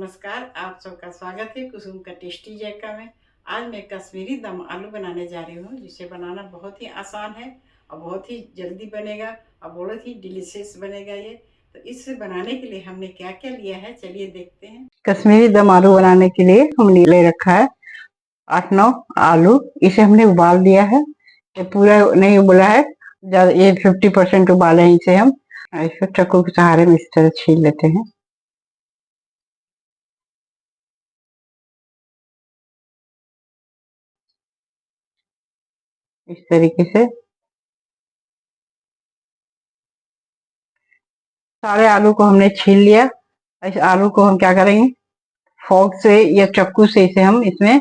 नमस्कार, आप सबका स्वागत है कुसुम का टेस्टी जायका में। आज मैं कश्मीरी दम आलू बनाने जा रही हूँ, जिसे बनाना बहुत ही आसान है और बहुत ही जल्दी बनेगा और बहुत ही डिलीशियस बनेगा ये। तो इसे बनाने के लिए हमने क्या क्या लिया है, चलिए देखते हैं। कश्मीरी दम आलू बनाने के लिए हमने ले रखा है 8-9 आलू। इसे हमने उबाल दिया है, ये पूरा नहीं उबला है, ये 50% उबाले हैं। इसे हम इसको चाकू के सहारे में इस तरह छील लेते हैं। इस तरीके से सारे आलू को हमने छील लिया। इस आलू को हम क्या करेंगे, फोर्क से या चाकू से इसे हम इसमें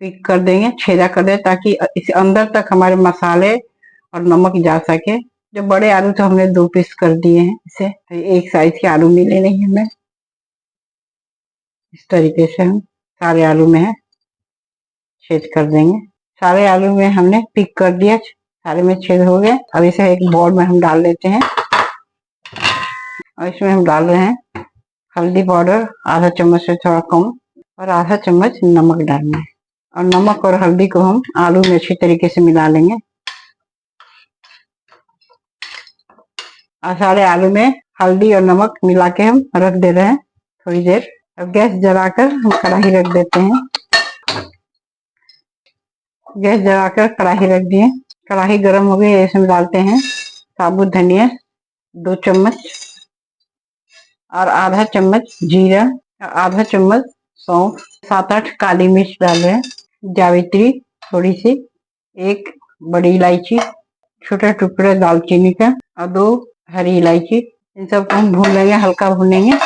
पिक कर देंगे, छेदा कर दें, ताकि इस अंदर तक हमारे मसाले और नमक जा सके। जो बड़े आलू तो हमने 2 पीस कर दिए हैं, इसे एक साइज के आलू मिले नहीं हमें। इस तरीके से हम सारे आलू में है छेद कर देंगे। सारे आलू में हमने पिक कर दिया, सारे में छेद हो गए। अब इसे एक बाउल में हम डाल लेते हैं और इसमें हम डाल रहे हैं हल्दी पाउडर आधा चम्मच से थोड़ा कम और आधा चम्मच नमक डालना है। और नमक और हल्दी को हम आलू में अच्छी तरीके से मिला लेंगे और सारे आलू में हल्दी और नमक मिला के हम रख दे रहे हैं थोड़ी देर। अब गैस जलाकर हम कढ़ाई रख देते हैं। गैस जलाकर कढ़ाई रख दिए, कढ़ाई गर्म हो गई। इसमें डालते हैं साबुत धनिया 2 चम्मच और आधा चम्मच जीरा, आधा चम्मच सौंफ, 7-8 काली मिर्च डाल रहे हैं, जावित्री थोड़ी सी, 1 बड़ी इलायची, छोटा टुकड़ा दालचीनी का और 2 हरी इलायची। इन सबको हम भून लेंगे, हल्का भूनेंगे।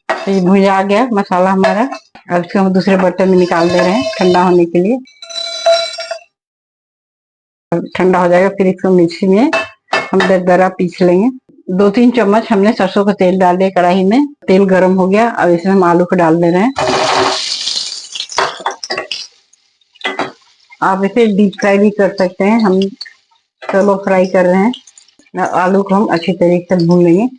तो ये भुजा गया मसाला हमारा। अब इसको हम दूसरे बर्तन में निकाल दे रहे हैं ठंडा होने के लिए। ठंडा हो जाएगा फिर इसको मिक्सी में हम दरदरा पीस लेंगे। 2-3 चम्मच हमने सरसों का तेल डाल दिया कढ़ाई में। तेल गर्म हो गया, अब इसमें हम आलू को डाल दे रहे हैं। आप इसे डीप फ्राई भी कर सकते हैं, हम शैलो फ्राई कर रहे हैं। आलू को हम अच्छी तरीके से भून लेंगे।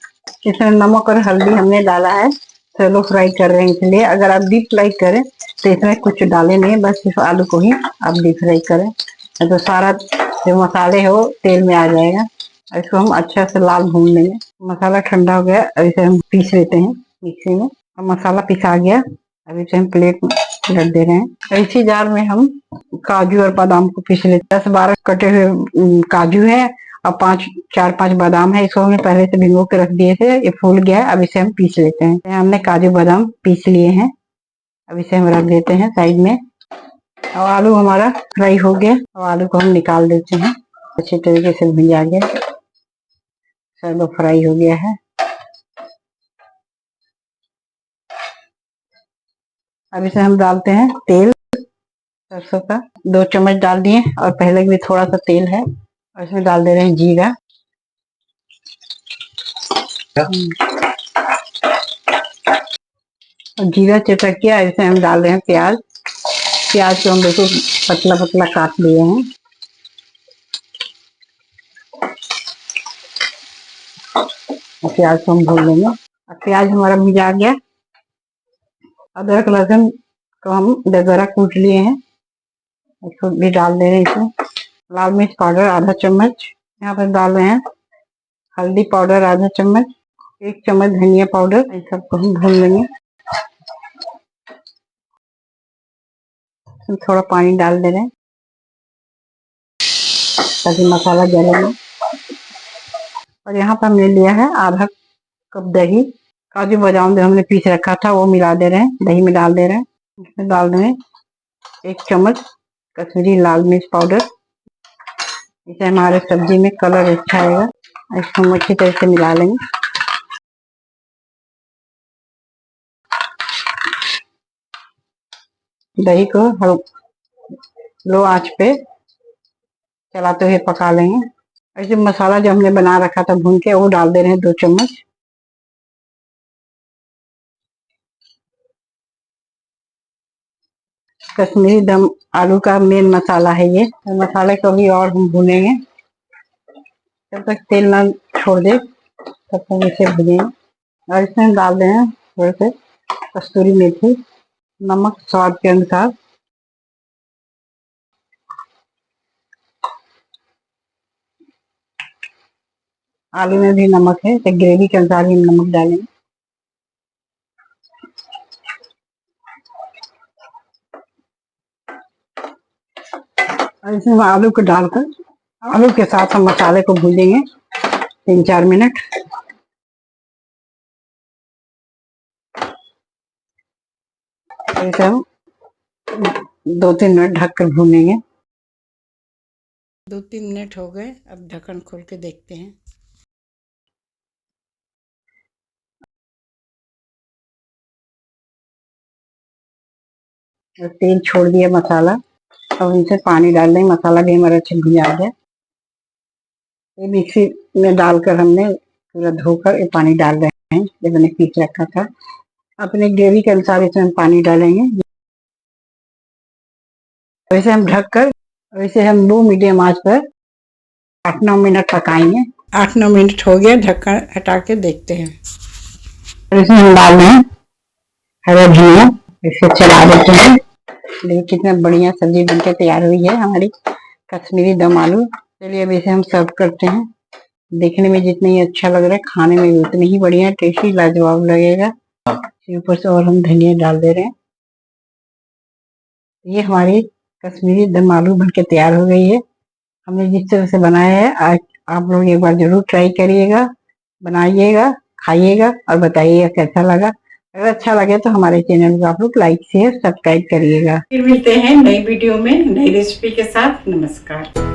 इसमें नमक और हल्दी हमने डाला है, शैलो फ्राई कर रहे हैं इसलिए। अगर आप डीप फ्राई करें तो इसमें कुछ डाले नहीं, बस सिर्फ आलू को ही आप डीप फ्राई करें, तो सारा जो मसाले हो तेल में आ जाएगा। इसको हम अच्छा से लाल भून लेंगे। मसाला ठंडा हो गया, अब इसे हम पीस लेते हैं मिक्सी में। अब मसाला पिसा गया, अब इसे हम प्लेट में रख दे रहे हैं। इसी जार में हम काजू और बादाम को पीस लेते हैं। 10-12 कटे हुए काजू है और 4-5 बादाम है। इसको हमने पहले से भिगो के रख दिए थे, ये फूल गया है। अब इसे हम पीस लेते हैं। हमने काजू बादाम पीस लिए हैं, अब इसे हम रख देते हैं साइड में। और आलू हमारा फ्राई हो गया और आलू को हम निकाल देते हैं। अच्छी तरीके से भुजा गया, सब फ्राई हो गया है। अब इसे हम डालते हैं तेल सरसों का, 2 चम्मच डाल दिए और पहले भी थोड़ा सा तेल है। और इसमें डाल दे रहे हैं जीरा, और जीरा चटक गया, इसमें हम डाल रहे हैं प्याज। प्याज को हम बिल्कुल पतला पतला काट लिए हैं। प्याज को हम भून लेंगे। प्याज हमारा भुजा गया। अदरक लहसुन को हम दरदरा कूट लिए हैं, इसको भी डाल दे रहे हैं इसमें। लाल मिर्च पाउडर आधा चम्मच, यहाँ पर डाल रहे हैं हल्दी पाउडर आधा चम्मच, 1 चम्मच धनिया पाउडर। इन सबको हम भून लेंगे। थोड़ा पानी डाल दे रहे हैं ताकि मसाला जले नहीं। और यहाँ पर हमने लिया है आधा कप दही। काजू बादाम जो हमने पीस रखा था वो मिला दे रहे हैं, दही में डाल दे रहे हैं। इसमें डाल रहे हैं 1 चम्मच कश्मीरी लाल मिर्च पाउडर। इसे हमारे सब्जी में कलर अच्छा आएगा। इसको हम अच्छी तरह से मिला लेंगे। दही को हम लो आंच पे चलाते हुए पका लेंगे। ऐसे मसाला जो हमने बना रखा था भून के, वो डाल दे रहे हैं 2 चम्मच। कश्मीरी दम आलू का मेन मसाला है ये। मसाले को भी और हम भूनेंगे जब तक तेल ना छोड़ दे। तब तक इसे भुजें और इसमें हम डाल दें थोड़े से कस्तूरी मेथी, नमक स्वाद के अनुसार। आलू में भी नमक है तो ग्रेवी के अनुसार ही हम नमक डालेंगे। और इसमें आलू को डालकर आलू के साथ हम मसाले को भूनेंगे 3-4 मिनट। इसे हम 2-3 मिनट ढककर भूनेंगे। 2-3 मिनट हो गए, अब ढक्कन खोल के देखते हैं। तेल छोड़ दिया मसाला, अब इनसे पानी डाल देंगे। मसाला भी हमारा अच्छे भुना गया। ये मिक्सी में डालकर हमने पूरा धोकर ये पानी डाल रहे हैं जब मैंने पीस रखा था। अपने ग्रेवी के अनुसार इसमें पानी डालेंगे। वैसे हम ढककर वैसे हम लो मीडियम आंच पर 8-9 मिनट पकाएंगे। 8-9 मिनट हो गया, ढक्कन हटा के देखते हैं। इसमें हम डाल रहे हैं हरा धनिया, इसे चला देते हैं। देखिए कितना बढ़िया सब्जी बनके तैयार हुई है हमारी कश्मीरी दम आलू। चलिए अब इसे हम सर्व करते हैं। देखने में जितना ही अच्छा लग रहा है, खाने में भी उतना ही बढ़िया टेस्टी लाजवाब लगेगा। ऊपर से और हम धनिया डाल दे रहे हैं। ये हमारी कश्मीरी दम आलू बनके तैयार हो गई है। हमने जिस तरह से बनाया है, आज आप लोग एक बार जरूर ट्राई करिएगा, बनाइएगा, खाइएगा और बताइएगा कैसा लगा। अगर अच्छा लगे तो हमारे चैनल को आप लोग लाइक शेयर सब्सक्राइब करिएगा। फिर मिलते हैं नई वीडियो में नई रेसिपी के साथ। नमस्कार।